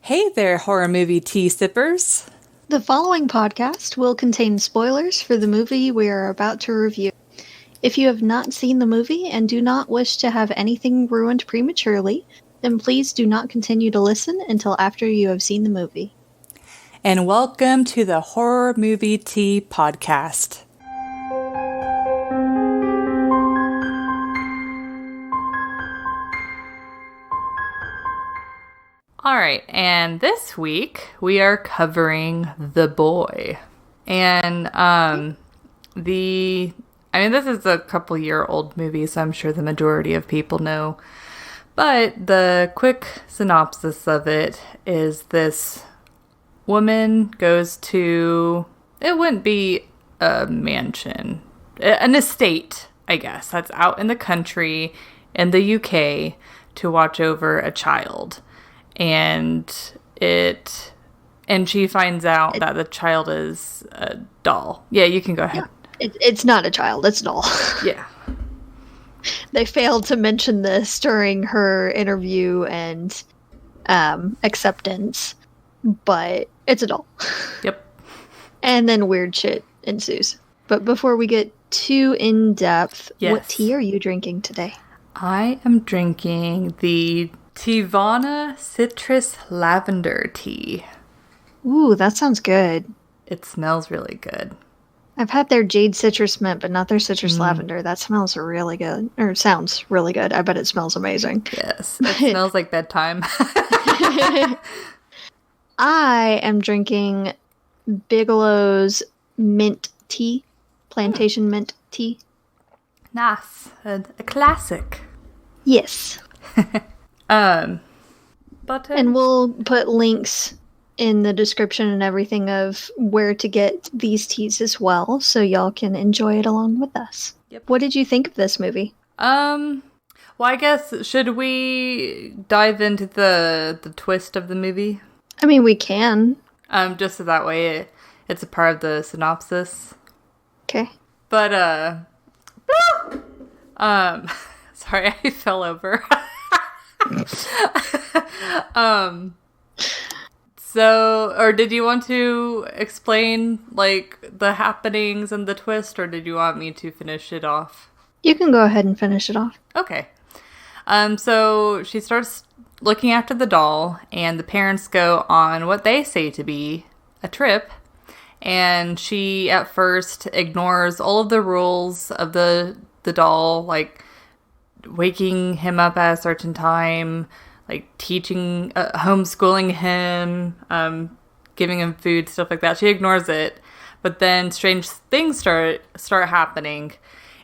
Hey there, horror movie tea sippers. The following podcast will contain spoilers for the movie we are about to review. If you have not seen the movie and do not wish to have anything ruined prematurely, then please do not continue to listen until after you have seen the movie. And welcome to the Horror Movie Tea podcast. All right, and this week we are covering The Boy. And this is a couple-year-old movie, so I'm sure the majority of people know. But the quick synopsis of it is this woman goes to, it wouldn't be a mansion, an estate, I guess, that's out in the country in the UK to watch over a child. And she finds out that the child is a doll. Yeah, you can go ahead. Yeah, it's not a child, it's a doll. Yeah. They failed to mention this during her interview and acceptance, but it's a doll. Yep. And then weird shit ensues. But before we get too in-depth, What tea are you drinking today? I am drinking the Tivana Citrus Lavender Tea. Ooh, that sounds good. It smells really good. I've had their Jade Citrus Mint, but not their Citrus Lavender. That smells really good. Or sounds really good. I bet it smells amazing. Yes, it smells like bedtime. I am drinking Bigelow's Mint Tea. Plantation Mint Tea. Nice. A classic. Yes. And we'll put links in the description and everything of where to get these teas as well, so y'all can enjoy it along with us. Yep. What did you think of this movie? Well, I guess, should we dive into the twist of the movie? I mean, we can. Just so that way it's a part of the synopsis. Okay. But, sorry, I fell over. Or did you want to explain, like, the happenings and the twist, or did you want me to finish it off? You can go ahead and finish it off. Okay. So she starts looking after the doll, and the parents go on what they say to be a trip, and she, at first, ignores all of the rules of the doll, like waking him up at a certain time, like teaching, homeschooling him, giving him food, stuff like that. She ignores it, but then strange things start happening,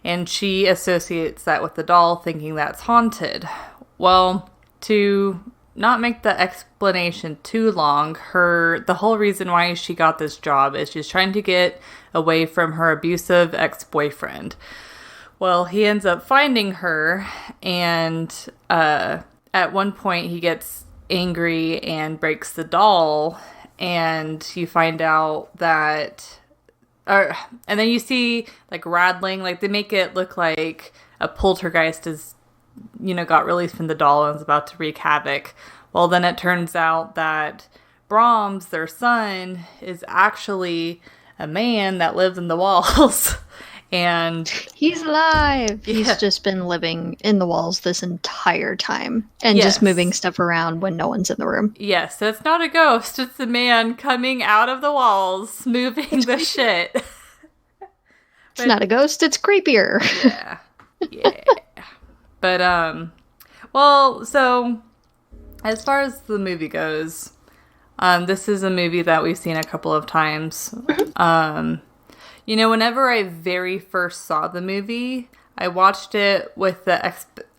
and she associates that with the doll, thinking that's haunted. Well, to not make the explanation too long, the whole reason why she got this job is she's trying to get away from her abusive ex-boyfriend. Well, he ends up finding her, and at one point he gets angry and breaks the doll, and you find out that, and then you see, like, rattling, like, they make it look like a poltergeist is, got released from the doll and is about to wreak havoc. Well, then it turns out that Brahms, their son, is actually a man that lives in the walls. And he's alive. Yeah. He's just been living in the walls this entire time and just moving stuff around when no one's in the room. Yes, so it's not a ghost. It's a man coming out of the walls, moving the shit. It's not a ghost. It's creepier. Yeah. But, well, so as far as the movie goes, this is a movie that we've seen a couple of times. Whenever I very first saw the movie, I watched it with the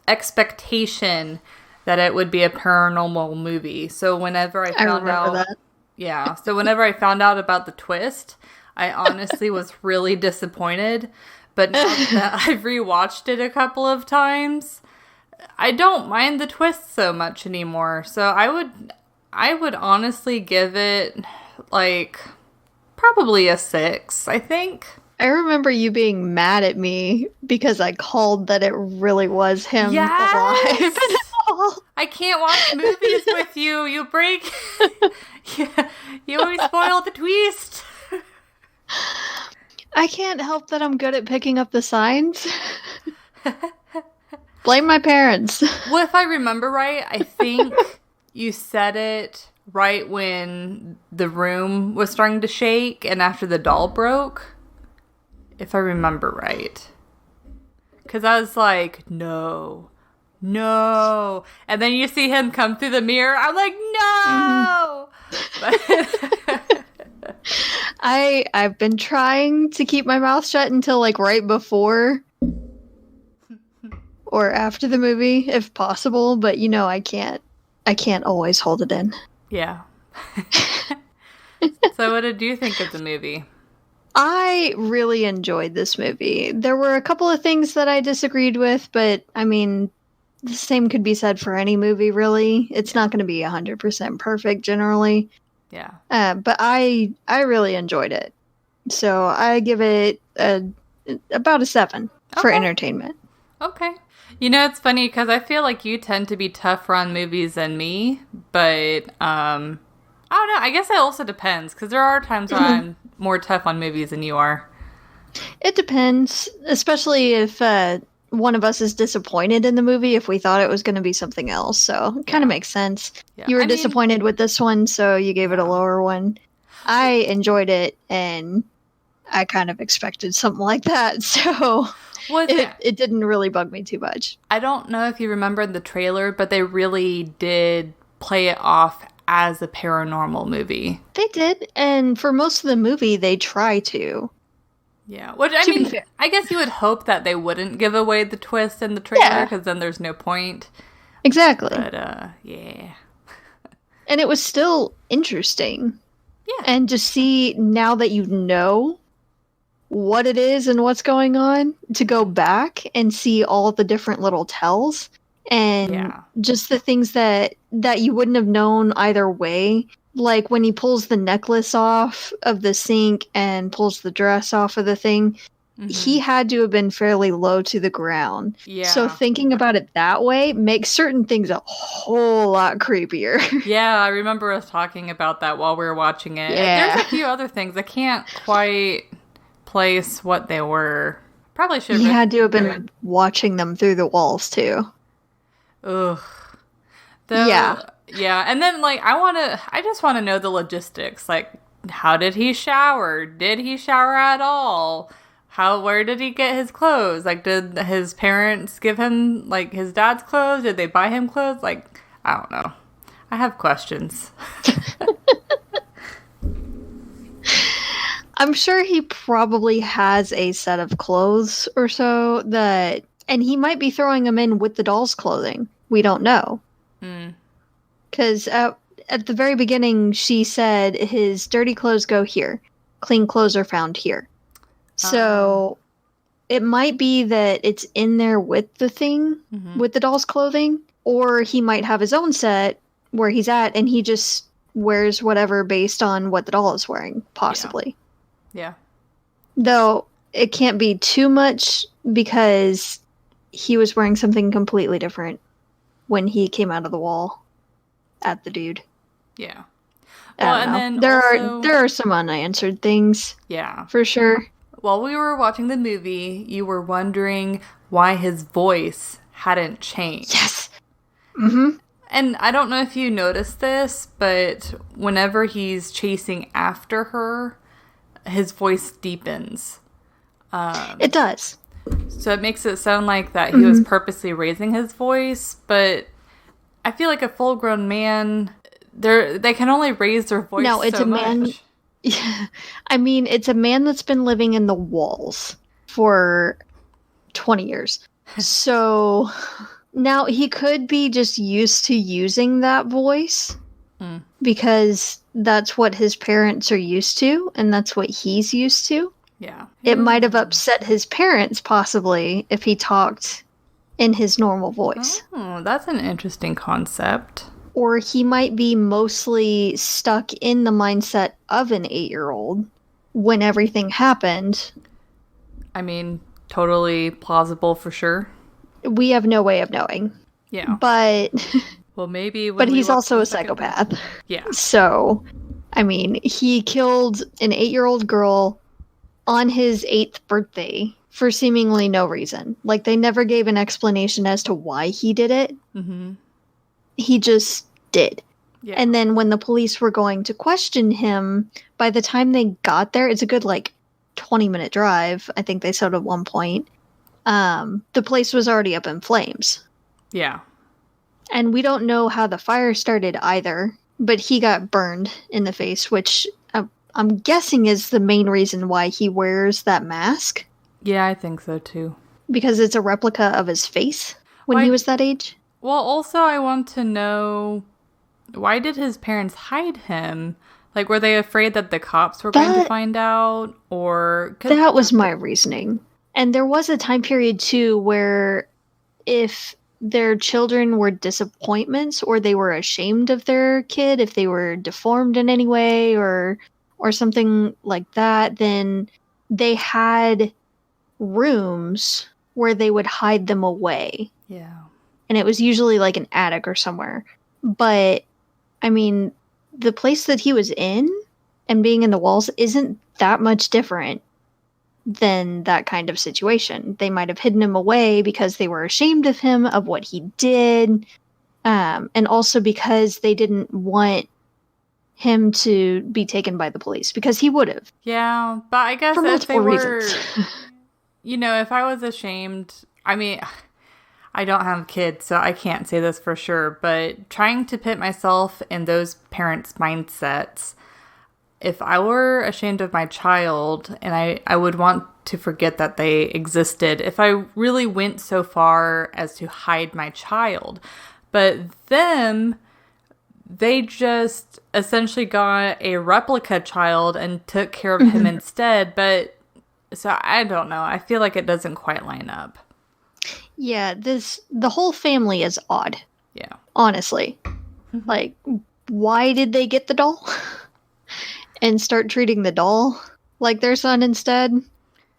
expectation that it would be a paranormal movie. So whenever I found out that. Yeah, so whenever I found out about the twist, I honestly was really disappointed. But now that I've rewatched it a couple of times, I don't mind the twist so much anymore. So I would honestly give it, like, probably a 6, I think. I remember you being mad at me because I called that it really was him alive in the doll. I can't watch movies with you. You break. You always spoil the twist. I can't help that I'm good at picking up the signs. Blame my parents. Well, if I remember right, I think you said it right when the room was starting to shake and after the doll broke. If I remember right. Because I was like, no. And then you see him come through the mirror. I'm like, no! I've been trying to keep my mouth shut until like right before or after the movie, if possible. But I can't always hold it in. Yeah. So what did you think of the movie? I really enjoyed this movie. There were a couple of things that I disagreed with, but I mean, the same could be said for any movie, really. It's not going to be 100% perfect generally. Yeah. But I really enjoyed it. So I give it about a 7 for entertainment. Okay. It's funny because I feel like you tend to be tougher on movies than me, but I don't know. I guess it also depends because there are times when I'm more tough on movies than you are. It depends, especially if one of us is disappointed in the movie if we thought it was going to be something else. So it kind of makes sense. Yeah. You were disappointed with this one, so you gave it a lower one. I enjoyed it, and I kind of expected something like that. So it didn't really bug me too much. I don't know if you remember the trailer, but they really did play it off as a paranormal movie. They did, and for most of the movie, they try to. Yeah, which I mean, I guess you would hope that they wouldn't give away the twist in the trailer, because then there's no point. Exactly. But, yeah. And it was still interesting. Yeah. And to see, now that you know what it is and what's going on, to go back and see all the different little tells, and just the things that you wouldn't have known either way. Like when he pulls the necklace off of the sink and pulls the dress off of the thing, he had to have been fairly low to the ground. Yeah. So thinking about it that way makes certain things a whole lot creepier. Yeah, I remember us talking about that while we were watching it. Yeah. There's a few other things. I can't quite place what they were. Probably should have. He had to have been watching them through the walls too. Ugh. Yeah, and then I just want to know the logistics. Like, how did he shower? Did he shower at all? Where did he get his clothes? Like, did his parents give him, like, his dad's clothes? Did they buy him clothes? Like, I don't know. I have questions. I'm sure he probably has a set of clothes or so and he might be throwing them in with the doll's clothing. We don't know. Because at the very beginning, she said his dirty clothes go here. Clean clothes are found here. So it might be that it's in there with the thing, with the doll's clothing. Or he might have his own set where he's at, and he just wears whatever based on what the doll is wearing, possibly. Yeah. Though it can't be too much because he was wearing something completely different when he came out of the wall at the dude. Yeah. Well, and then there are some unanswered things. Yeah. For sure. While we were watching the movie, you were wondering why his voice hadn't changed. Yes. Mm-hmm. And I don't know if you noticed this, but whenever he's chasing after her, his voice deepens. It does. So it makes it sound like that he was purposely raising his voice, but I feel like a full-grown man, they can only raise their voice so much. No, it's a man. Yeah, I mean, it's a man that's been living in the walls for 20 years. So now he could be just used to using that voice because that's what his parents are used to, and that's what he's used to. Yeah. It might have upset his parents, possibly, if he talked in his normal voice. Oh, that's an interesting concept. Or he might be mostly stuck in the mindset of an 8-year-old when everything happened. I mean, totally plausible for sure. We have no way of knowing. Yeah. But Well, maybe when but we he's watch also the a second one. psychopath. Yeah. So, I mean, he killed an 8-year-old girl on his 8th birthday for seemingly no reason. Like, they never gave an explanation as to why he did it. Mm-hmm. He just did. Yeah. And then when the police were going to question him, by the time they got there, it's a good, 20-minute drive, I think they said at one point. The place was already up in flames. Yeah. And we don't know how the fire started either, but he got burned in the face, which I'm guessing is the main reason why he wears that mask. Yeah, I think so too. Because it's a replica of his face when he was that age. Well, also I want to know, why did his parents hide him? Like, were they afraid that the cops were going to find out? Or... That was my reasoning. And there was a time period, too, where if their children were disappointments or they were ashamed of their kid, if they were deformed in any way or something like that, then they had rooms where they would hide them away. Yeah. And it was usually like an attic or somewhere. But, I mean, the place that he was in and being in the walls isn't that much different than that kind of situation. They might have hidden him away because they were ashamed of him, of what he did, and also because they didn't want him to be taken by the police, because he would have. Yeah, but I guess for multiple reasons. If I was ashamed, I mean, I don't have kids, so I can't say this for sure, but trying to put myself in those parents' mindsets, if I were ashamed of my child, and I would want to forget that they existed, if I really went so far as to hide my child. But they just essentially got a replica child and took care of him instead. But, so I don't know. I feel like it doesn't quite line up. Yeah, the whole family is odd. Yeah. Honestly. Like, why did they get the doll? And start treating the doll like their son instead,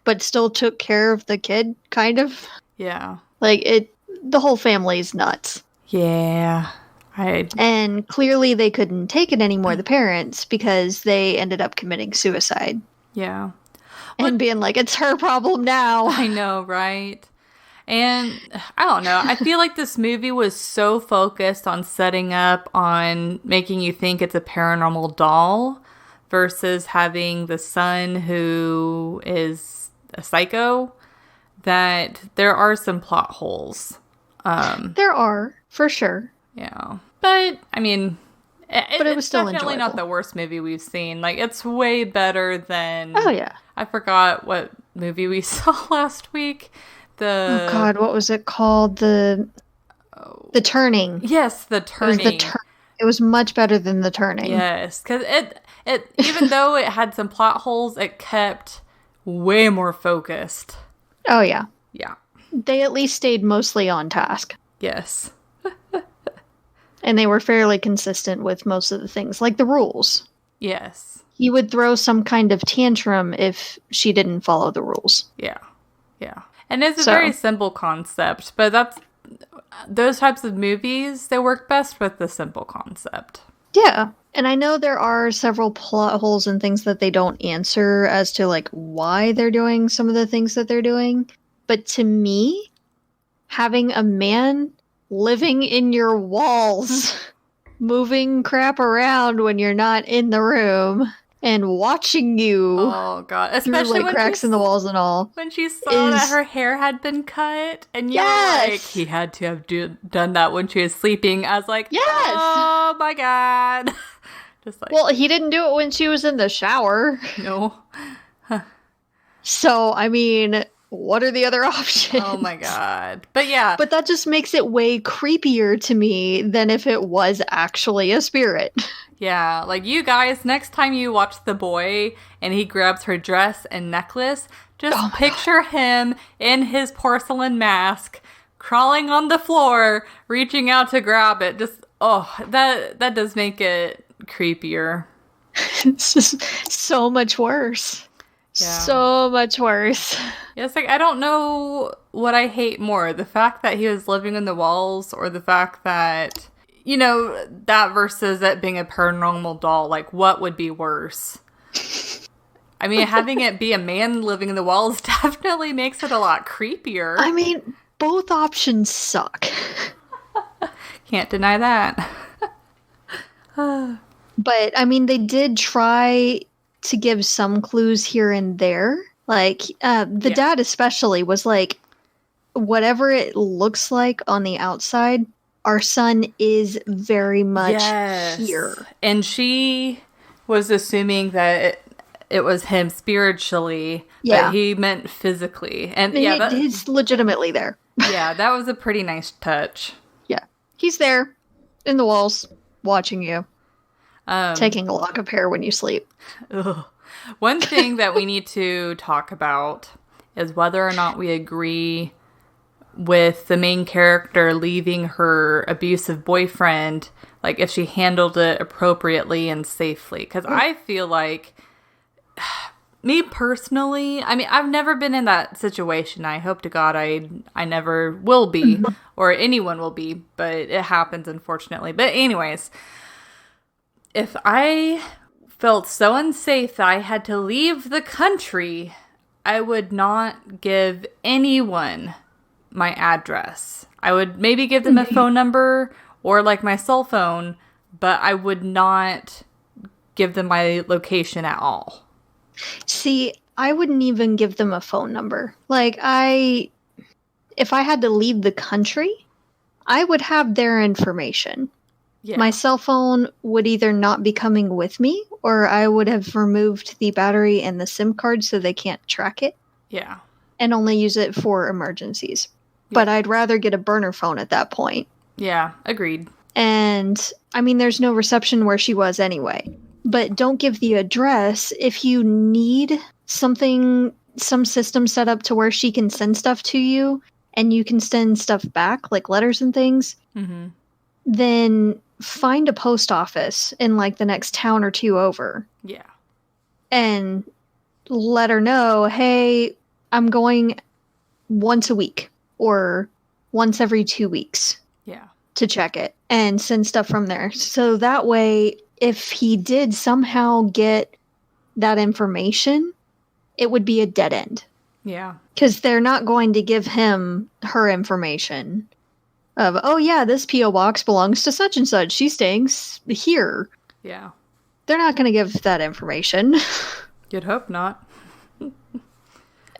but still took care of the kid, kind of. Yeah. Like, the whole family's nuts. Yeah. And clearly they couldn't take it anymore, the parents, because they ended up committing suicide. Yeah. And being like, it's her problem now. I know, right? And I don't know. I feel like this movie was so focused on setting up, on making you think it's a paranormal doll, versus having the son who is a psycho, that there are some plot holes. There are, for sure. Yeah. But, I mean, it was still definitely enjoyable. not the worst movie we've seen. Like, it's way better than... Oh, yeah. I forgot what movie we saw last week. Oh, God, what was it called? The Turning. Yes, The Turning. It was much better than The Turning. Yes, because it even though it had some plot holes, it kept way more focused. Oh, yeah. Yeah. They at least stayed mostly on task. Yes. And they were fairly consistent with most of the things, like the rules. Yes. He would throw some kind of tantrum if she didn't follow the rules. Yeah. Yeah. And it's a very simple concept, but those types of movies, they work best with the simple concept. Yeah. And I know there are several plot holes and things that they don't answer as to, like, why they're doing some of the things that they're doing. But to me, having a man living in your walls, moving crap around when you're not in the room, and watching you. Oh, God. Especially through, like, cracks in the walls and all. When she saw that her hair had been cut, and you're like, he had to have done that when she was sleeping. I was like, yes! Oh, my God. Just like, well, he didn't do it when she was in the shower. No. So, I mean, what are the other options? Oh, my God. But yeah. But that just makes it way creepier to me than if it was actually a spirit. Yeah, like, you guys, next time you watch The Boy and he grabs her dress and necklace, just picture him in his porcelain mask, crawling on the floor, reaching out to grab it. Just, that does make it creepier. It's just so much worse. Yeah. So much worse. Yeah, it's like, I don't know what I hate more, the fact that he was living in the walls or the fact that, that versus it being a paranormal doll. Like, what would be worse? I mean, having it be a man living in the walls definitely makes it a lot creepier. I mean, both options suck. Can't deny that. But, I mean, they did try to give some clues here and there. Like, the dad especially was like, whatever it looks like on the outside, our son is very much here. And she was assuming that it was him spiritually, but he meant physically. And he's legitimately there. Yeah, that was a pretty nice touch. Yeah. He's there in the walls watching you. Taking a lock of hair when you sleep. Ugh. One thing that we need to talk about is whether or not we agree with the main character leaving her abusive boyfriend, like if she handled it appropriately and safely. Because I feel like, me personally, I mean, I've never been in that situation. I hope to God I never will be, or anyone will be, but it happens, unfortunately. But anyways, if I felt so unsafe that I had to leave the country, I would not give anyone my address. I would maybe give them a phone number or like my cell phone, but I would not give them my location at all. See, I wouldn't even give them a phone number. Like, if I had to leave the country, I would have their information. Yeah. My cell phone would either not be coming with me, or I would have removed the battery and the SIM card so they can't track it. Yeah. And only use it for emergencies. Yeah. But I'd rather get a burner phone at that point. Yeah, agreed. And, I mean, there's no reception where she was anyway. But don't give the address if you need some system set up to where she can send stuff to you, and you can send stuff back, like letters and things. Mm-hmm. Then find a post office in like the next town or two over. Yeah. And let her know, hey, I'm going once a week or once every 2 weeks. Yeah. To check it and send stuff from there. So that way, if he did somehow get that information, it would be a dead end. Yeah. Because they're not going to give him her information. Of, oh yeah, this P.O. box belongs to such and such. She's staying here. Yeah. They're not going to give that information. You'd hope not. And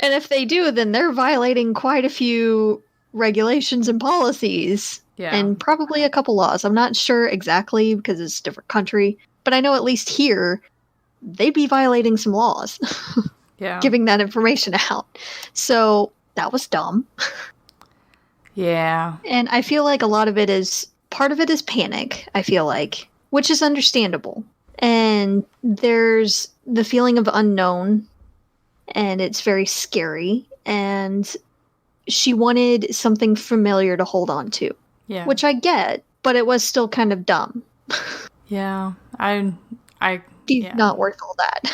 if they do, then they're violating quite a few regulations and policies. Yeah. And probably a couple laws. I'm not sure exactly because it's a different country. But I know at least here, they'd be violating some laws. Yeah. Giving that information out. So that was dumb. Yeah. And I feel like a lot of it is, part of it is panic, I feel like, which is understandable. And there's the feeling of unknown, and it's very scary. And she wanted something familiar to hold on to. Yeah. Which I get, but it was still kind of dumb. Yeah. He's not worth all that.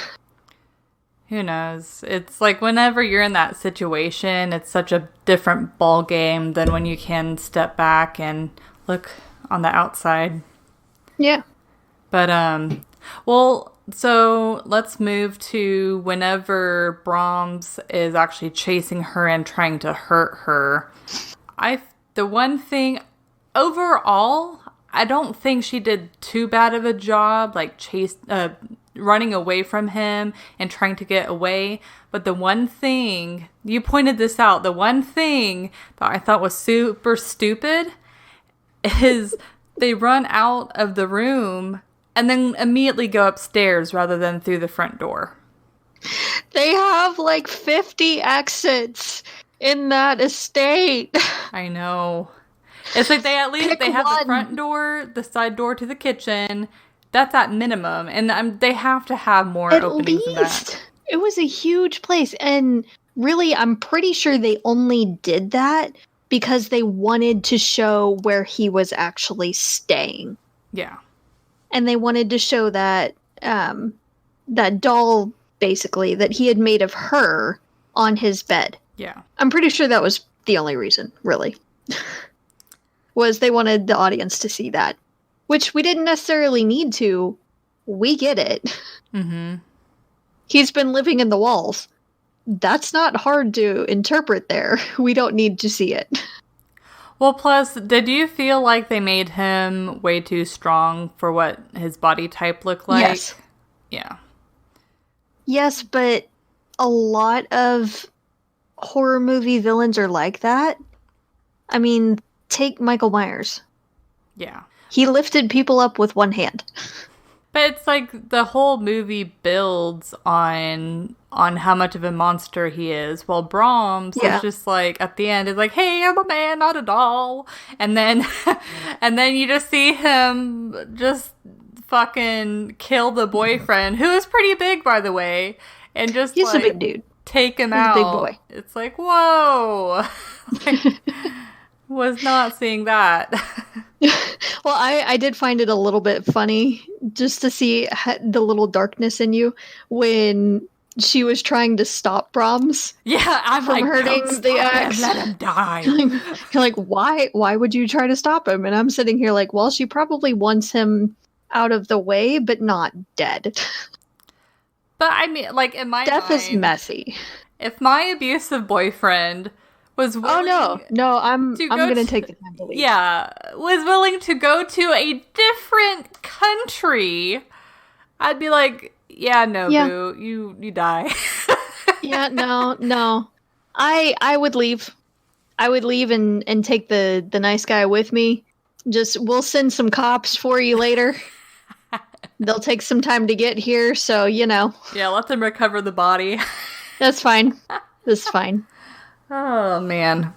Who knows? It's like whenever you're in that situation, it's such a different ball game than when you can step back and look on the outside. Yeah. But, well, so let's move to whenever Brahms is actually chasing her and trying to hurt her. The one thing, overall, I don't think she did too bad of a job, like running away from him and trying to get away. But the one thing, you pointed this out, the one thing that I thought was super stupid is they run out of the room and then immediately go upstairs rather than through the front door. They have like 50 exits in that estate. I know. It's like they have the front door, the side door to the kitchen. That's at minimum, and they have to have more openings than that. It was a huge place, and really, I'm pretty sure they only did that because they wanted to show where he was actually staying. Yeah. And they wanted to show that that doll basically, that he had made of her on his bed. Yeah. I'm pretty sure that was the only reason, really. Was they wanted the audience to see that. Which we didn't necessarily need to. We get it. Mm-hmm. He's been living in the walls. That's not hard to interpret there. We don't need to see it. Well, plus, did you feel like they made him way too strong for what his body type looked like? Yes. Yeah. Yes, but a lot of horror movie villains are like that. I mean, take Michael Myers. Yeah. He lifted people up with one hand. But it's like the whole movie builds on how much of a monster he is. While Brahms is just like at the end is like, "Hey, I'm a man, not a doll." And then and then you just see him just fucking kill the boyfriend, who is pretty big, by the way, and just he's like, a big dude. Take him He's out. a big boy. It's like, whoa. Like, was not seeing that. Well, I did find it a little bit funny just to see the little darkness in you when she was trying to stop Brahms. Yeah, I'm from like, hurting the axe. Let him die. You're like, why would you try to stop him? And I'm sitting here like, well, she probably wants him out of the way, but not dead. But I mean, like, in my death mind, is messy. If my abusive boyfriend was willing, I'm gonna take the time to leave. Yeah, was willing to go to a different country, I'd be like, boo, you die. Yeah, no. I would leave. I would leave and take the nice guy with me. We'll send some cops for you later. They'll take some time to get here, so Yeah, let them recover the body. That's fine. That's fine. Oh, man.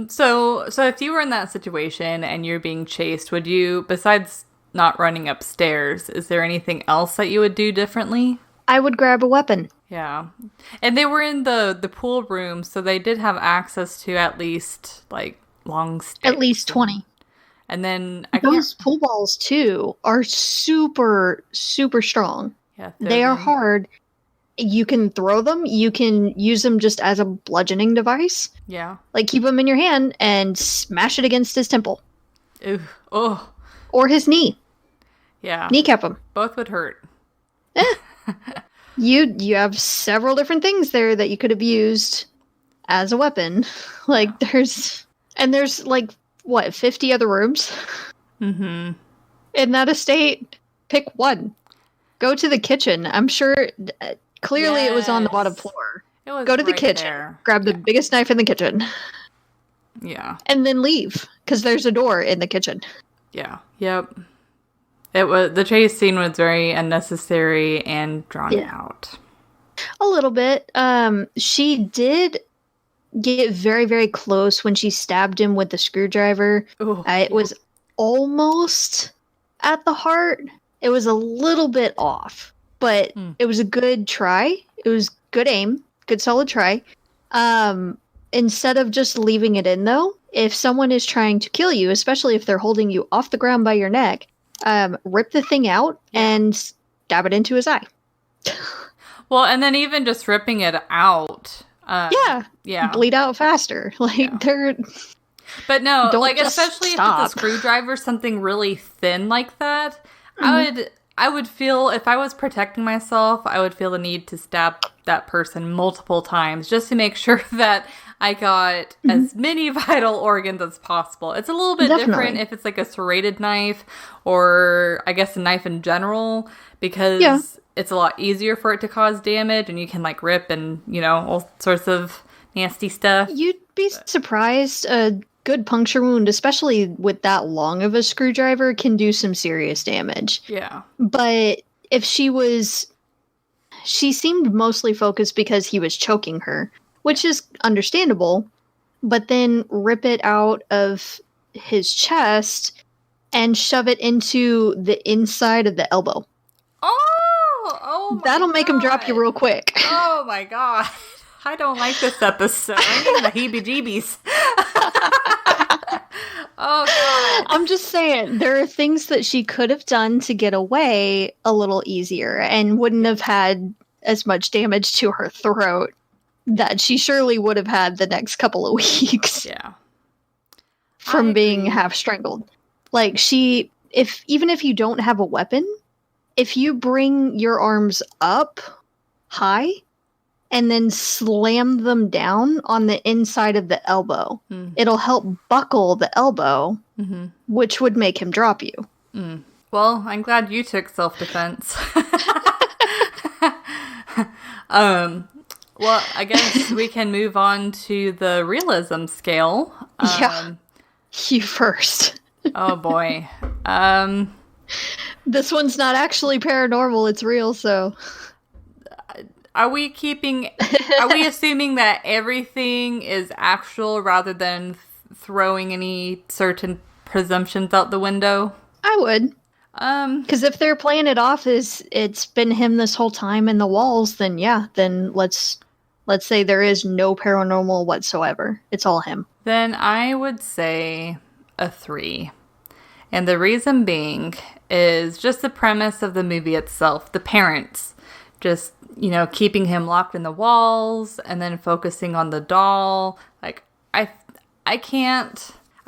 So if you were in that situation and you're being chased, would you, besides not running upstairs, is there anything else that you would do differently? I would grab a weapon. Yeah. And they were in the pool room, so they did have access to at least, like, long sticks. At least 20. And then those pool balls, too, are super, super strong. Yeah, they are hard. You can throw them. You can use them just as a bludgeoning device. Yeah. Like, keep them in your hand and smash it against his temple. Ew. Oh. Or his knee. Yeah. Kneecap him. Both would hurt. You have several different things there that you could have used as a weapon. Like, there's like, what, 50 other rooms? Mm-hmm. In that estate, pick one. Go to the kitchen. I'm sure... Clearly, It was on the bottom floor. Go to the kitchen, there. Grab the biggest knife in the kitchen. Yeah. And then leave, because there's a door in the kitchen. Yeah. Yep. The chase scene was very unnecessary and drawn out. A little bit. She did get very, very close when she stabbed him with the screwdriver. It was almost at the heart. It was a little bit off. But it was a good try. It was good aim. Good solid try. Instead of just leaving it in, though, if someone is trying to kill you, especially if they're holding you off the ground by your neck, rip the thing out and stab it into his eye. Well, and then even just ripping it out. Yeah. Bleed out faster. They're... But no, like, especially if it's a screwdriver, something really thin like that, I would feel, if I was protecting myself, I would feel the need to stab that person multiple times just to make sure that I got as many vital organs as possible. It's a little bit different if it's like a serrated knife or I guess a knife in general because it's a lot easier for it to cause damage and you can like rip and, all sorts of nasty stuff. You'd be surprised. A good puncture wound, especially with that long of a screwdriver, can do some serious damage. Yeah. But if she seemed mostly focused because he was choking her, which is understandable, but then rip it out of his chest and shove it into the inside of the elbow. Oh my That'll make him drop you real quick. Oh my god. I don't like this episode. I need the heebie-jeebies. Oh, God. I'm just saying, there are things that she could have done to get away a little easier and wouldn't have had as much damage to her throat that she surely would have had the next couple of weeks. Yeah. From being half strangled. Like, even if you don't have a weapon, if you bring your arms up high and then slam them down on the inside of the elbow, it'll help buckle the elbow, which would make him drop you. Well, I'm glad you took self-defense. Well, I guess we can move on to the realism scale. Yeah. You first. Oh, boy. This one's not actually paranormal, it's real, so... Are we assuming that everything is actual rather than throwing any certain presumptions out the window? I would. Because if they're playing it off as it's been him this whole time in the walls, then yeah, then let's say there is no paranormal whatsoever. It's all him. Then I would say a 3. And the reason being is just the premise of the movie itself. The parents just, keeping him locked in the walls and then focusing on the doll. Like, I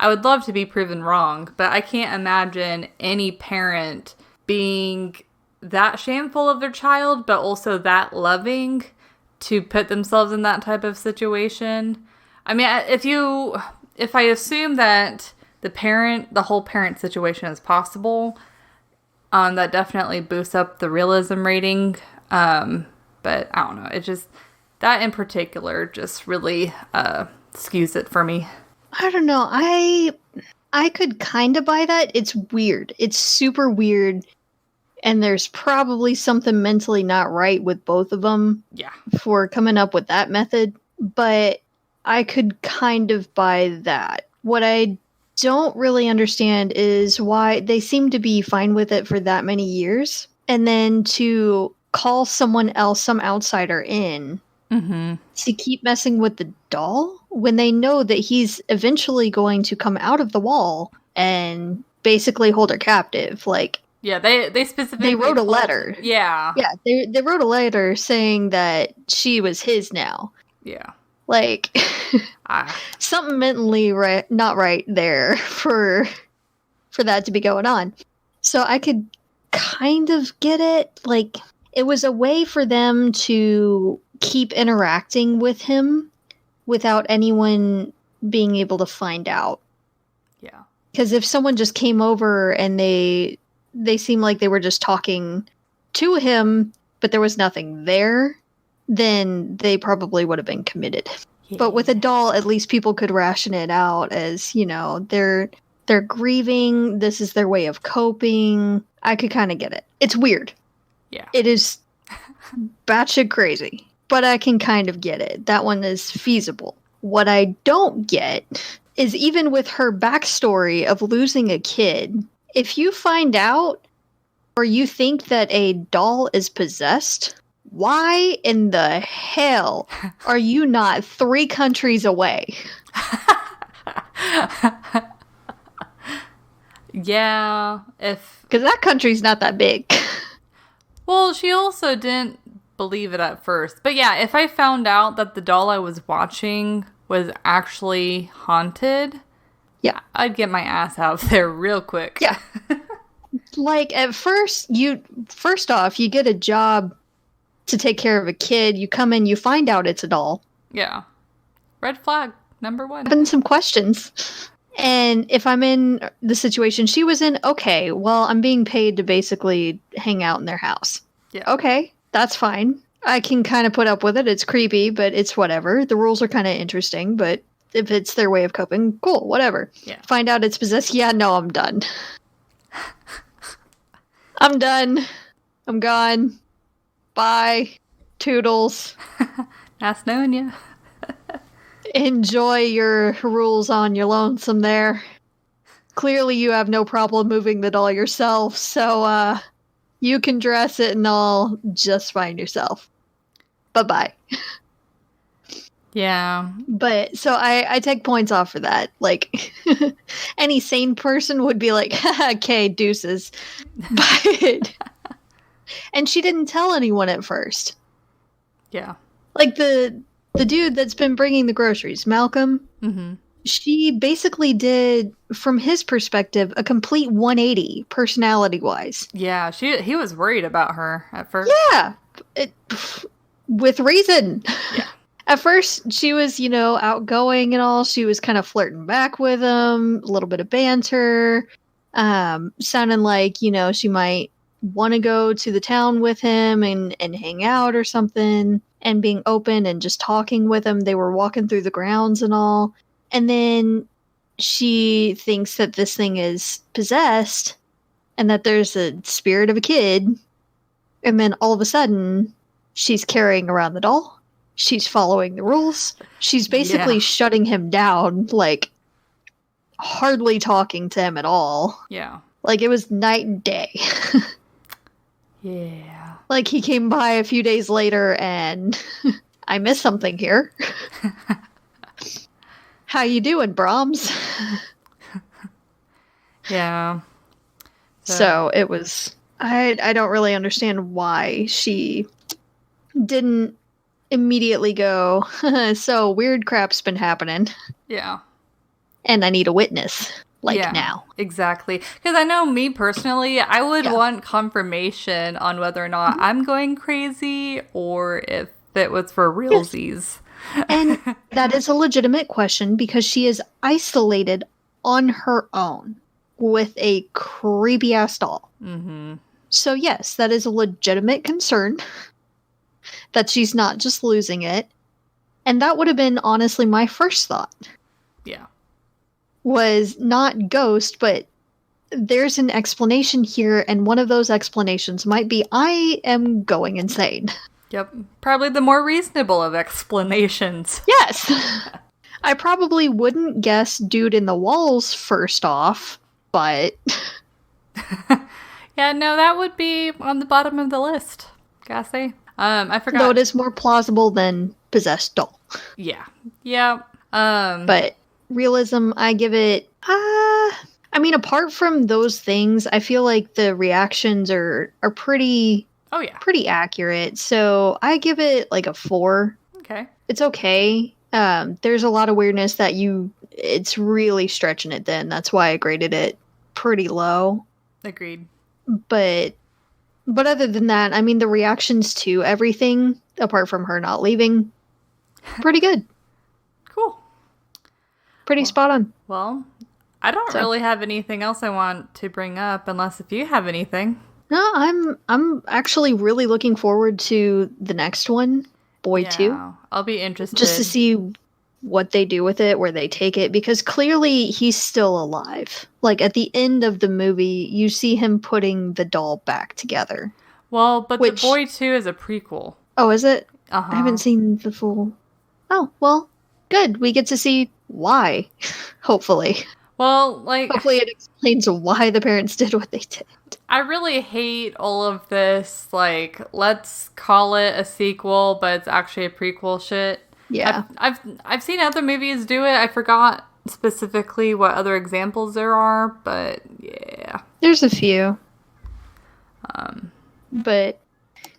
would love to be proven wrong, but I can't imagine any parent being that shameful of their child, but also that loving to put themselves in that type of situation. I mean, if I assume that the whole parent situation is possible, that definitely boosts up the realism rating. But I don't know. It just, that in particular just really skews it for me. I don't know. I could kind of buy that. It's weird. It's super weird. And there's probably something mentally not right with both of them. Yeah. For coming up with that method. But I could kind of buy that. What I don't really understand is why they seem to be fine with it for that many years. And then to call someone else, some outsider in, to keep messing with the doll when they know that he's eventually going to come out of the wall and basically hold her captive. Like, yeah, they specifically wrote a letter. Yeah. Yeah, they wrote a letter saying that she was his now. Yeah. Like, something mentally not right there for that to be going on. So I could kind of get it. Like, it was a way for them to keep interacting with him without anyone being able to find out. Yeah. Because if someone just came over and they seemed like they were just talking to him, but there was nothing there, then they probably would have been committed. Yeah. But with a doll, at least people could ration it out as, they're grieving. This is their way of coping. I could kind of get it. It's weird. Yeah. It is batshit crazy, but I can kind of get it. That one is feasible. What I don't get is even with her backstory of losing a kid, if you find out or you think that a doll is possessed, why in the hell are you not 3 countries away? Yeah, because that country's not that big. Well, she also didn't believe it at first. But yeah, if I found out that the doll I was watching was actually haunted, yeah, I'd get my ass out of there real quick. Yeah. Like, at first off, you get a job to take care of a kid. You come in, you find out it's a doll. Yeah. Red flag, number 1. Having some questions. And if I'm in the situation she was in, okay, well, I'm being paid to basically hang out in their house. Yeah. Okay, that's fine. I can kind of put up with it. It's creepy, but it's whatever. The rules are kind of interesting, but if it's their way of coping, cool, whatever. Yeah. Find out it's possessed. Yeah, no, I'm done. I'm done. I'm gone. Bye. Toodles. Nice knowing you. Enjoy your rules on your lonesome there. Clearly you have no problem moving the doll yourself, so you can dress it and all just fine yourself. Bye-bye. Yeah. But so I take points off for that. Like any sane person would be like, okay, deuces. But and she didn't tell anyone at first. Yeah. Like the dude that's been bringing the groceries, Malcolm. Mm-hmm. She basically did, from his perspective, a complete 180 personality wise. Yeah, he was worried about her at first. Yeah, with reason. Yeah. At first, she was, outgoing and all. She was kind of flirting back with him, a little bit of banter, sounding like, she might want to go to the town with him and hang out or something, and being open and just talking with him. They were walking through the grounds and all. And then she thinks that this thing is possessed and that there's a spirit of a kid. And then all of a sudden, she's carrying around the doll. She's following the rules. She's basically shutting him down, like hardly talking to him at all. Yeah. Like it was night and day. Yeah. Like he came by a few days later and I missed something here. How you doing, Brahms? Yeah. So it was... I don't really understand why she didn't immediately go, so weird crap's been happening. Yeah. And I need a witness. Now. Exactly. Because I know me personally, I would want confirmation on whether or not I'm going crazy or if it was for realsies. Yes. And that is a legitimate question because she is isolated on her own with a creepy ass doll. Mm-hmm. So yes, that is a legitimate concern that she's not just losing it. And that would have been honestly my first thought. Yeah. Was not ghost, but there's an explanation here, and one of those explanations might be I am going insane. Yep. Probably the more reasonable of explanations. Yes. I probably wouldn't guess dude in the walls first off, but... Yeah, no, that would be on the bottom of the list, gotta say. I forgot. Though it is more plausible than possessed doll. Yeah. Yeah. But realism, I give it... apart from those things, I feel like the reactions are pretty... Oh, yeah. Pretty accurate. So I give it like a 4. Okay. It's okay. There's a lot of weirdness that it's really stretching it then. That's why I graded it pretty low. Agreed. But other than that, the reactions to everything, apart from her not leaving, pretty good. Cool. Pretty spot on. Well, I don't really have anything else I want to bring up unless if you have anything. No, I'm actually really looking forward to the next one, Boy 2. I'll be interested. Just to see what they do with it, where they take it, because clearly he's still alive. Like, at the end of the movie, you see him putting the doll back together. Well, but the Boy 2 is a prequel. Oh, is it? Uh-huh. I haven't seen the full... Oh, well, good. We get to see why, hopefully. Well, hopefully it explains why the parents did what they did. I really hate all of this, let's call it a sequel, but it's actually a prequel shit. Yeah. I've seen other movies do it. I forgot specifically what other examples there are, but yeah. There's a few. But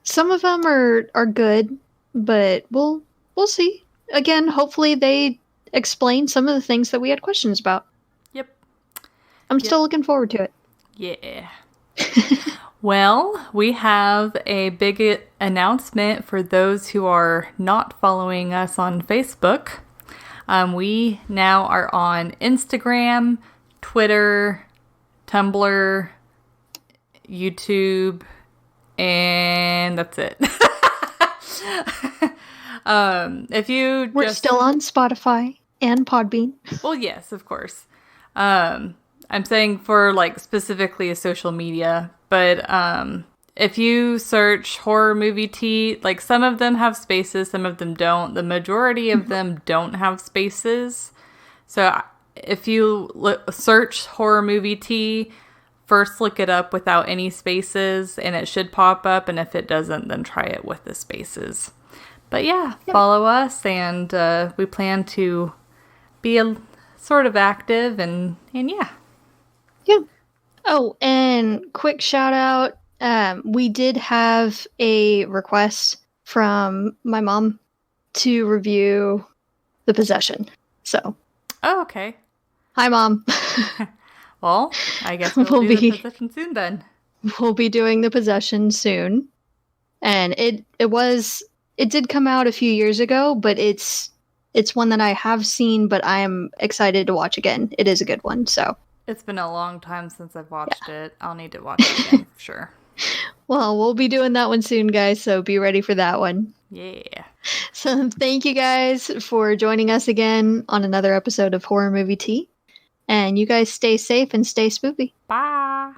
some of them are good, but we'll see. Again, hopefully they explain some of the things that we had questions about. Yep. I'm still looking forward to it. Yeah. Well, we have a big announcement for those who are not following us on Facebook. We now are on Instagram, Twitter, Tumblr, YouTube, and that's it. We're still on Spotify and Podbean. Well, yes, of course. I'm saying for specifically a social media, but if you search horrormovietea, some of them have spaces, some of them don't. The majority of them don't have spaces. So if you search horrormovietea, first look it up without any spaces and it should pop up. And if it doesn't, then try it with the spaces. But yeah, follow us, and we plan to be sort of active, and yeah. Yeah. Oh, and quick shout out. We did have a request from my mom to review The Possession. So. Oh, okay. Hi, Mom. Well, I guess we'll do The Possession soon then. We'll be doing The Possession soon. And it did come out a few years ago, but it's one that I have seen, but I am excited to watch again. It is a good one, so. It's been a long time since I've watched it. I'll need to watch it again, for sure. Well, we'll be doing that one soon, guys, so be ready for that one. Yeah. So thank you guys for joining us again on another episode of Horror Movie Tea. And you guys stay safe and stay spoopy. Bye.